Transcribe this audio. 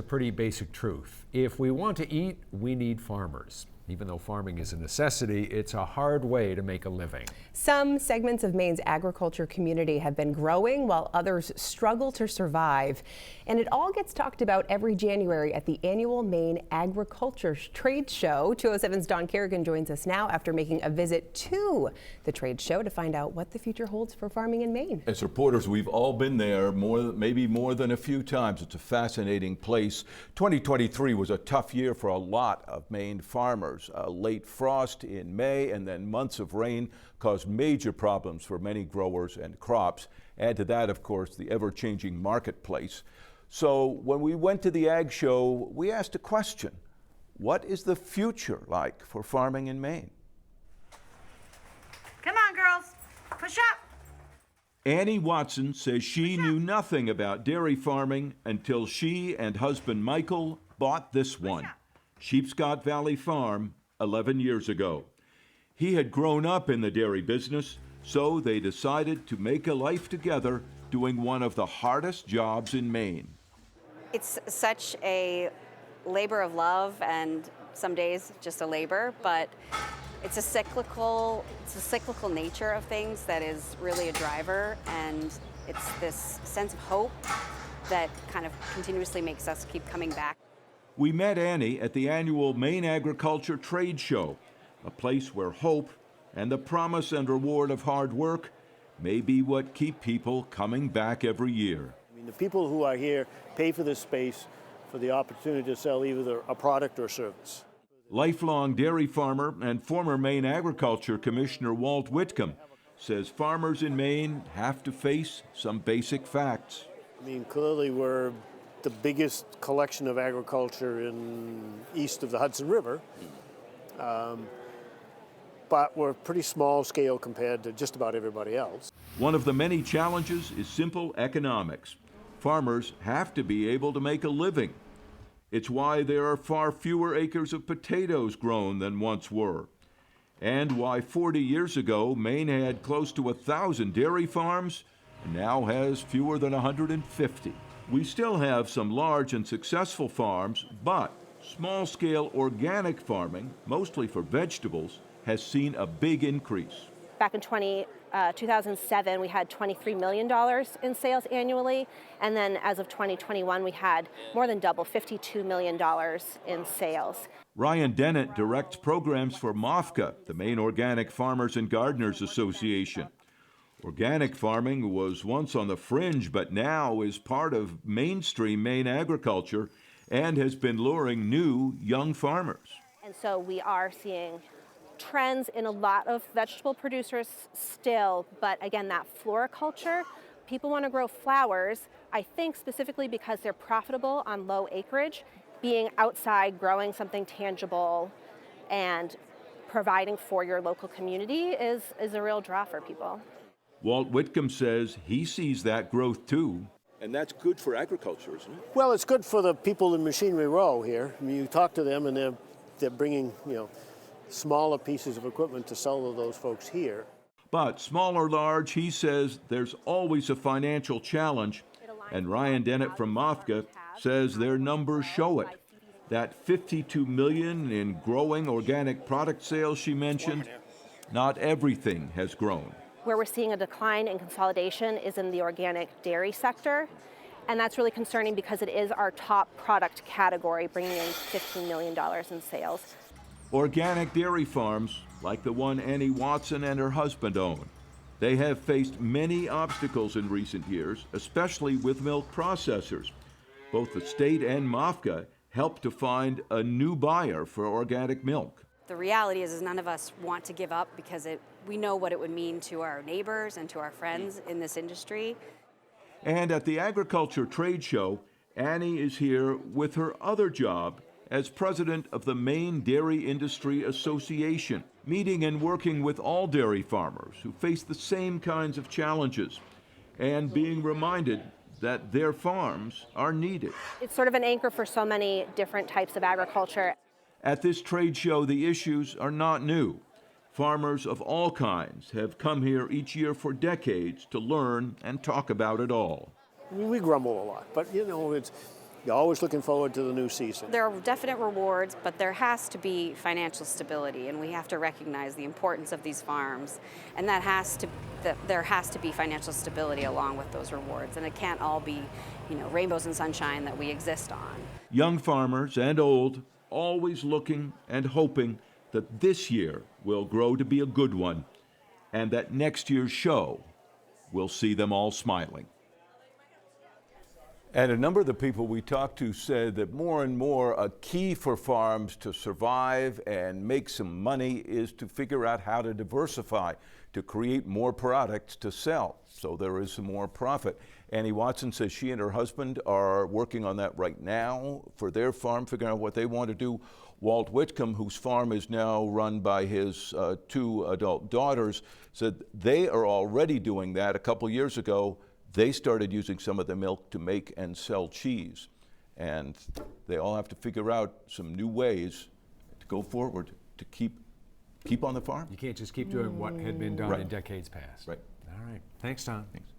A pretty basic truth. If we want to eat, we need farmers. Even though farming is a necessity, it's a hard way to make a living. Some segments of Maine's agriculture community have been growing while others struggle to survive. And it all gets talked about every January at the annual Maine Agricultural Trades Show. 207's Don Kerrigan joins us now after making a visit to the trade show to find out what the future holds for farming in Maine. As reporters, we've all been there maybe more than a few times. It's a fascinating place. 2023 was a tough year for a lot of Maine farmers. A late frost in May and then months of rain caused major problems for many growers and crops. Add to that, of course, the ever-changing marketplace. So when we went to the Ag Show, we asked a question. What is the future like for farming in Maine? Come on, girls, push up. Annie Watson says she knew nothing about dairy farming until she and husband Michael bought this one, Sheepscott Valley Farm, 11 years ago. He had grown up in the dairy business, so they decided to make a life together doing one of the hardest jobs in Maine. It's such a labor of love, and some days just a labor, but it's a cyclical nature of things that is really a driver, and it's this sense of hope that kind of continuously makes us keep coming back. We met Annie at the annual Maine Agricultural Trades Show, a place where hope and the promise and reward of hard work may be what keep people coming back every year. I mean, the people who are here pay for this space for the opportunity to sell either a product or service. Lifelong dairy farmer and former Maine Agriculture Commissioner Walt Whitcomb says farmers in Maine have to face some basic facts. I mean, clearly we're the biggest collection of agriculture east of the Hudson River, but we're pretty small scale compared to just about everybody else. One of the many challenges is simple economics. Farmers have to be able to make a living. It's why there are far fewer acres of potatoes grown than once were, and why 40 years ago Maine had close to 1,000 dairy farms and now has fewer than 150. We still have some large and successful farms, but small-scale organic farming, mostly for vegetables, has seen a big increase. Back in 2007, we had $23 million in sales annually, and then as of 2021, we had more than double, $52 million in sales. Ryan Dennett directs programs for MOFGA, the Maine Organic Farmers and Gardeners Association. Organic farming was once on the fringe, but now is part of mainstream Maine agriculture and has been luring new, young farmers. And so we are seeing trends in a lot of vegetable producers still, but again, that floriculture, people want to grow flowers, I think specifically because they're profitable on low acreage. Being outside, growing something tangible, and providing for your local community is a real draw for people. Walt Whitcomb says he sees that growth too. And that's good for agriculture, isn't it? Well, it's good for the people in Machinery Row here. I mean, you talk to them and they're bringing, smaller pieces of equipment to sell to those folks here. But small or large, he says there's always a financial challenge. And Ryan Dennett from MOFGA says their numbers show it. That $52 million in growing organic product sales she mentioned, not everything has grown. Where we're seeing a decline in consolidation is in the organic dairy sector, and that's really concerning because it is our top product category, bringing in $15 million in sales. Organic dairy farms, like the one Annie Watson and her husband own, they have faced many obstacles in recent years, especially with milk processors. Both the state and MOFGA helped to find a new buyer for organic milk. The reality is none of us want to give up because we know what it would mean to our neighbors and to our friends in this industry. And at the Agriculture Trade Show, Annie is here with her other job as president of the Maine Dairy Industry Association, meeting and working with all dairy farmers who face the same kinds of challenges and being reminded that their farms are needed. It's sort of an anchor for so many different types of agriculture. At this trade show, the issues are not new. Farmers of all kinds have come here each year for decades to learn and talk about it all. I mean, we grumble a lot, but you're always looking forward to the new season. There are definite rewards, but there has to be financial stability, and we have to recognize the importance of these farms, and there has to be financial stability along with those rewards, and it can't all be, rainbows and sunshine that we exist on. Young farmers and old, always looking and hoping that this year will grow to be a good one, and that next year's show will see them all smiling. And a number of the people we talked to said that more and more a key for farms to survive and make some money is to figure out how to diversify, to create more products to sell, so there is some more profit. Annie Watson says she and her husband are working on that right now for their farm, figuring out what they want to do. Walt Whitcomb, whose farm is now run by his 2 adult daughters, said they are already doing that. A couple years ago, they started using some of the milk to make and sell cheese. And they all have to figure out some new ways to go forward to keep on the farm. You can't just keep doing what had been done Right. in decades past. Right. All right. Thanks, Tom. Thanks.